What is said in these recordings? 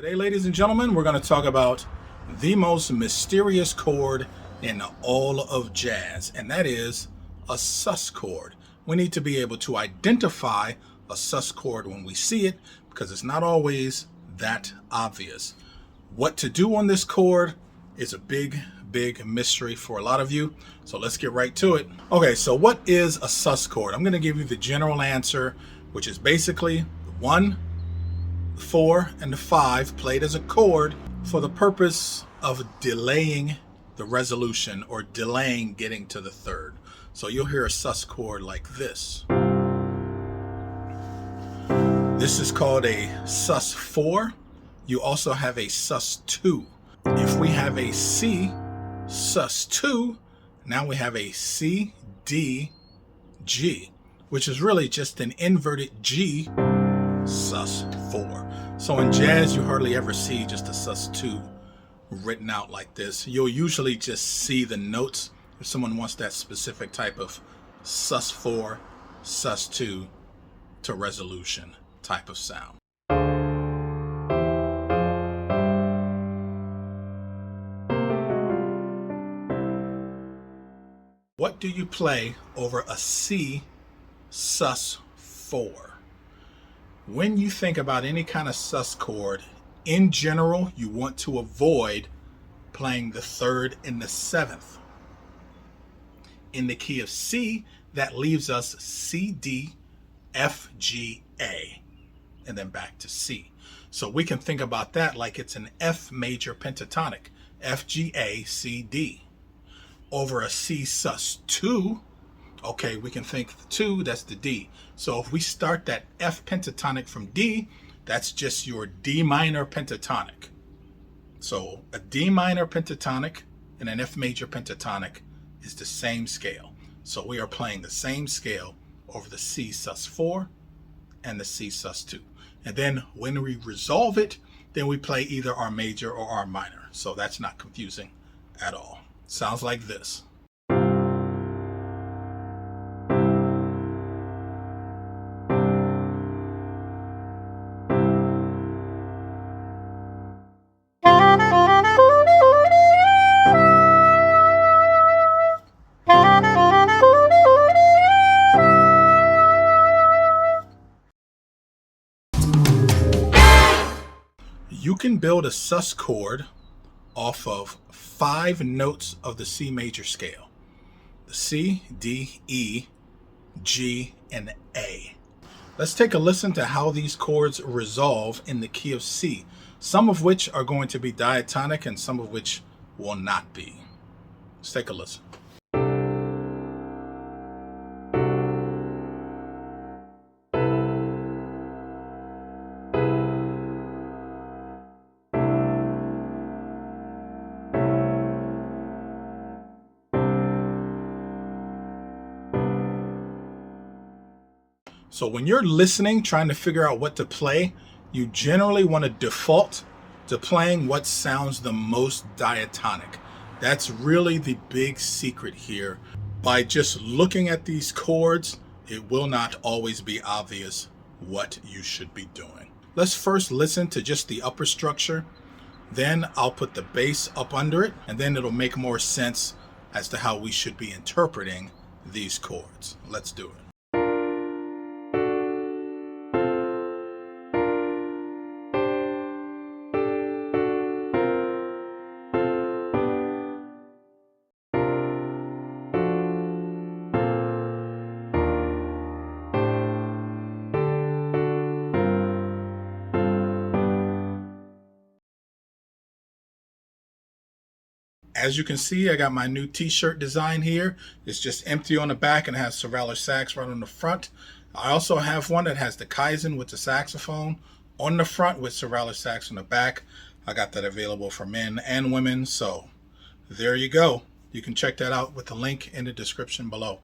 Today, ladies and gentlemen, we're going to talk about the most mysterious chord in all of jazz, and that is a sus chord. We need to be able to identify a sus chord when we see it because it's not always that obvious. What to do on this chord is a big mystery for a lot of you, so let's get right to it. Okay, so what is a sus chord? I'm going to give you the general answer, which is basically the 1, the 4, and the 5 played as a chord for the purpose of delaying the resolution or delaying getting to the third. So you'll hear a sus chord like this. This is called a sus 4. You also have a sus 2. If we have a C sus 2, now we have a C, D, G, which is really just an inverted G sus 4. So in jazz, you hardly ever see just a sus 2 written out like this. You'll usually just see the notes if someone wants that specific type of sus 4, sus 2 to resolution type of sound. What do you play over a C sus 4? When you think about any kind of sus chord, in general, you want to avoid playing the 3rd and the 7th. In the key of C, that leaves us C, D, F, G, A, and then back to C. So we can think about that like it's an F major pentatonic, F, G, A, C, D. Over a C sus 2, okay, we can think the 2, that's the D. So if we start that F pentatonic from D, that's just your D minor pentatonic. So a D minor pentatonic and an F major pentatonic is the same scale. So we are playing the same scale over the C sus 4 and the C sus 2. And then when we resolve it, then we play either our major or our minor. So that's not confusing at all. Sounds like this. You can build a sus chord off of 5 notes of the C major scale. The C, D, E, G, and A. Let's take a listen to how these chords resolve in the key of C, some of which are going to be diatonic and some of which will not be. Let's take a listen. So when you're listening, trying to figure out what to play, you generally want to default to playing what sounds the most diatonic. That's really the big secret here. By just looking at these chords, it will not always be obvious what you should be doing. Let's first listen to just the upper structure. Then I'll put the bass up under it, and then it'll make more sense as to how we should be interpreting these chords. Let's do it. As you can see, I got my new t-shirt design here. It's just empty on the back and has Sirvalorsax right on the front. I also have one that has the Kaizen with the saxophone on the front with Sirvalorsax on the back. I got that available for men and women. So there you go. You can check that out with the link in the description below.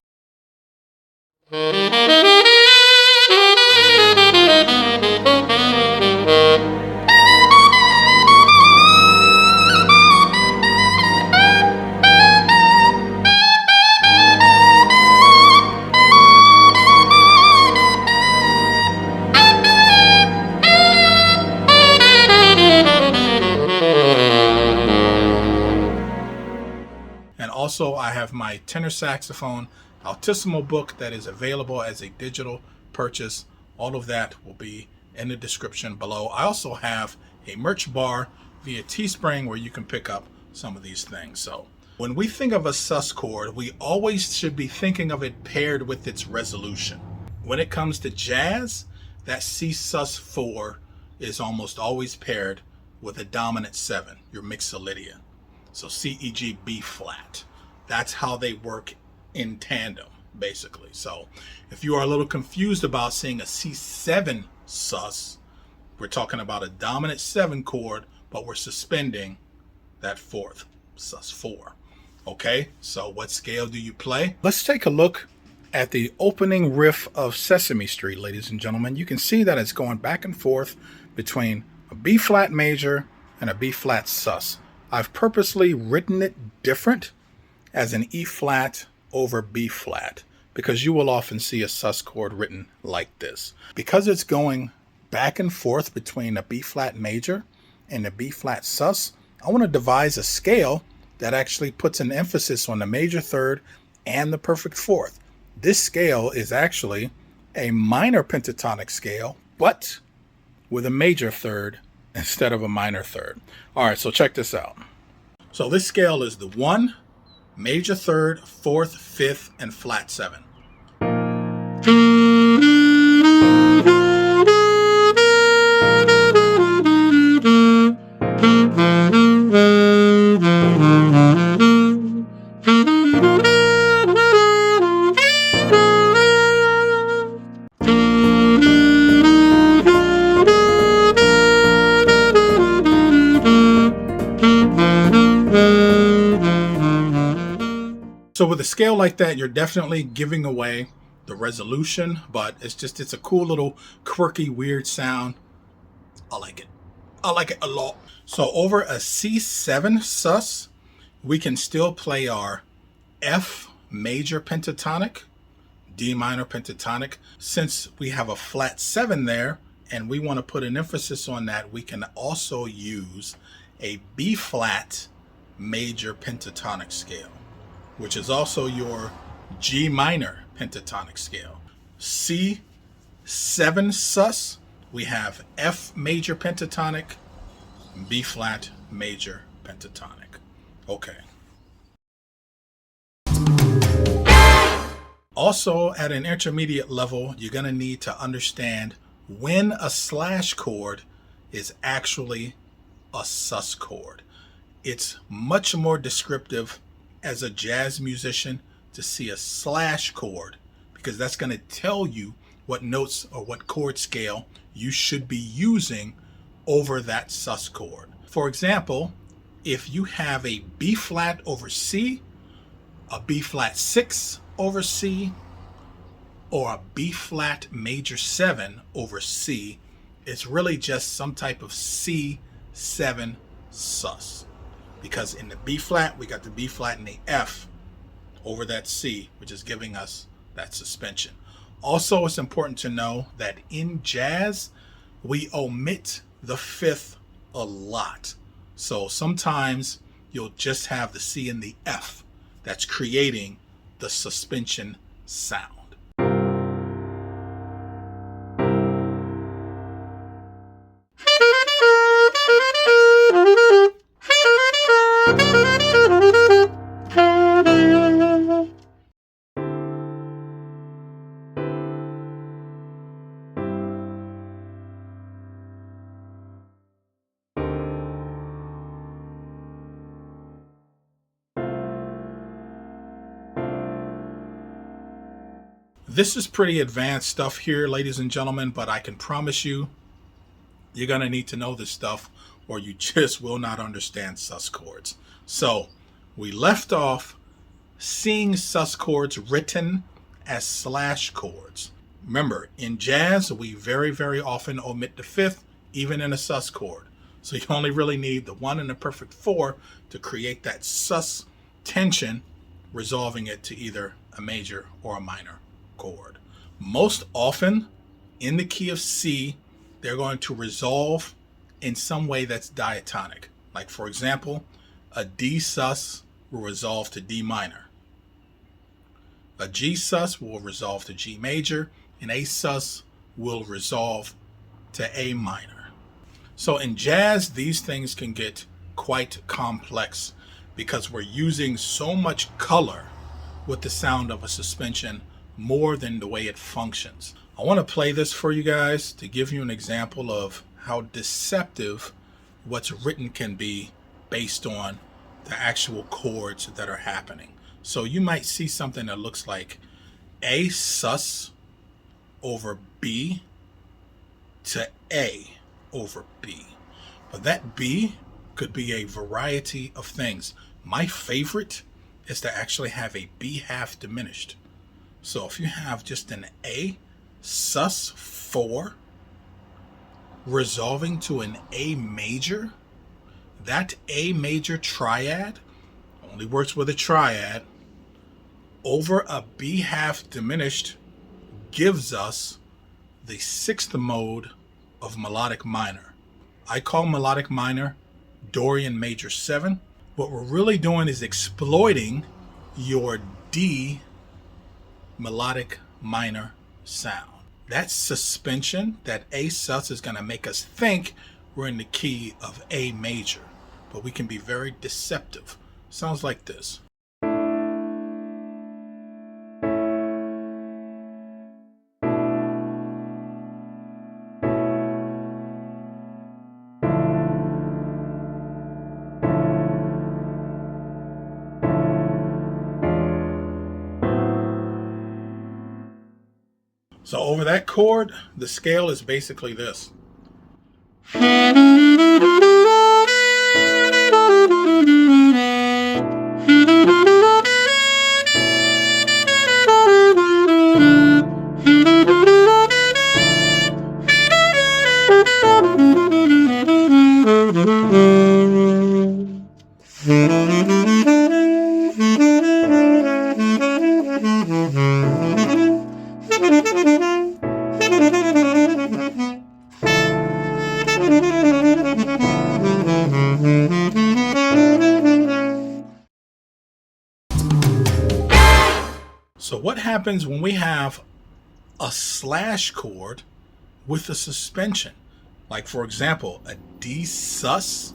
Also, I have my tenor saxophone Altissimo book that is available as a digital purchase. All of that will be in the description below. I also have a merch bar via Teespring where you can pick up some of these things. So when we think of a sus chord, we always should be thinking of it paired with its resolution. When it comes to jazz, that C sus4 is almost always paired with a dominant 7, your mixolydian. So C, E, G, B flat. That's how they work in tandem, basically. So if you are a little confused about seeing a C7 sus, we're talking about a dominant 7 chord, but we're suspending that 4th, sus4. Okay, so what scale do you play? Let's take a look at the opening riff of Sesame Street, ladies and gentlemen. You can see that it's going back and forth between a B flat major and a B flat sus. I've purposely written it different as an E flat over B flat because you will often see a sus chord written like this. Because it's going back and forth between a B flat major and a B flat sus, I want to devise a scale that actually puts an emphasis on the major third and the perfect fourth. This scale is actually a minor pentatonic scale, but with a major third instead of a minor third. All right, so check this out. So this scale is the 1, major third, 4th, 5th, and flat 7. So with a scale like that, you're definitely giving away the resolution, but it's a cool little quirky, weird sound. I like it. I like it a lot. So over a C7 sus, we can still play our F major pentatonic, D minor pentatonic. Since we have a flat 7 there and we want to put an emphasis on that, we can also use a B flat major pentatonic scale, which is also your G minor pentatonic scale. C7 sus, we have F major pentatonic, B flat major pentatonic. Okay. Also, at an intermediate level, you're going to need to understand when a slash chord is actually a sus chord. It's much more descriptive as a jazz musician to see a slash chord, because that's going to tell you what notes or what chord scale you should be using over that sus chord. For example, if you have a B flat over C, a B flat 6 over C, or a B flat major 7 over C, it's really just some type of C7 sus. Because in the B flat, we got the B flat and the F over that C, which is giving us that suspension. Also, it's important to know that in jazz, we omit the 5th a lot. So sometimes you'll just have the C and the F that's creating the suspension sound. This is pretty advanced stuff here, ladies and gentlemen, but I can promise you, you're going to need to know this stuff or you just will not understand sus chords. So we left off seeing sus chords written as slash chords. Remember, in jazz, we very, very often omit the 5th, even in a sus chord. So you only really need the 1 and the perfect 4 to create that sus tension, resolving it to either a major or a minor chord. Most often in the key of C, they're going to resolve in some way that's diatonic. Like for example, a D sus will resolve to D minor. A G sus will resolve to G major, and A sus will resolve to A minor. So in jazz, these things can get quite complex because we're using so much color with the sound of a suspension more than the way it functions. I want to play this for you guys to give you an example of how deceptive what's written can be based on the actual chords that are happening. So you might see something that looks like A sus over B to A over B. But that B could be a variety of things. My favorite is to actually have a B half diminished. So if you have just an A sus 4 resolving to an A major, that A major triad only works with a triad over a B half diminished gives us the sixth mode of melodic minor. I call melodic minor Dorian major 7. What we're really doing is exploiting your D melodic minor sound. That suspension, that A sus, is going to make us think we're in the key of A major, but we can be very deceptive. Sounds like this. So over that chord, the scale is basically this. So what happens when we have a slash chord with a suspension? Like, for example, a D sus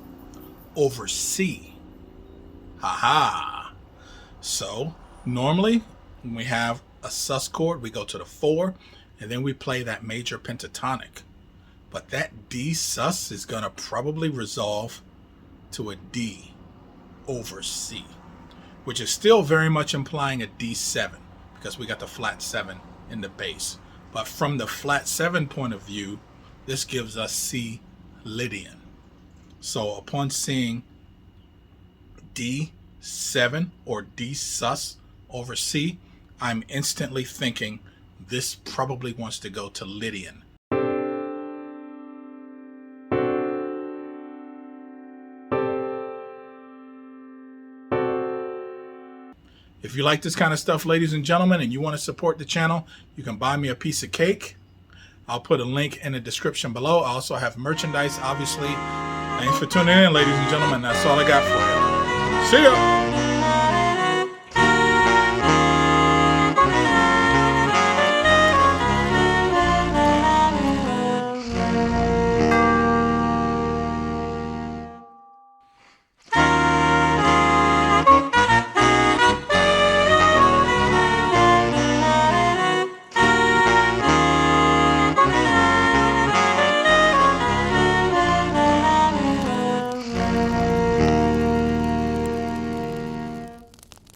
over C. Haha. So normally when we have a sus chord, we go to the 4 and then we play that major pentatonic. But that D sus is going to probably resolve to a D over C, which is still very much implying a D7 because we got the flat 7 in the bass. But from the flat 7 point of view, this gives us C Lydian. So upon seeing D7 or D sus over C, I'm instantly thinking this probably wants to go to Lydian. If you like this kind of stuff, ladies and gentlemen, and you want to support the channel, you can buy me a piece of cake. I'll put a link in the description below. I also have merchandise, obviously. Thanks for tuning in, ladies and gentlemen. That's all I got for you. See ya!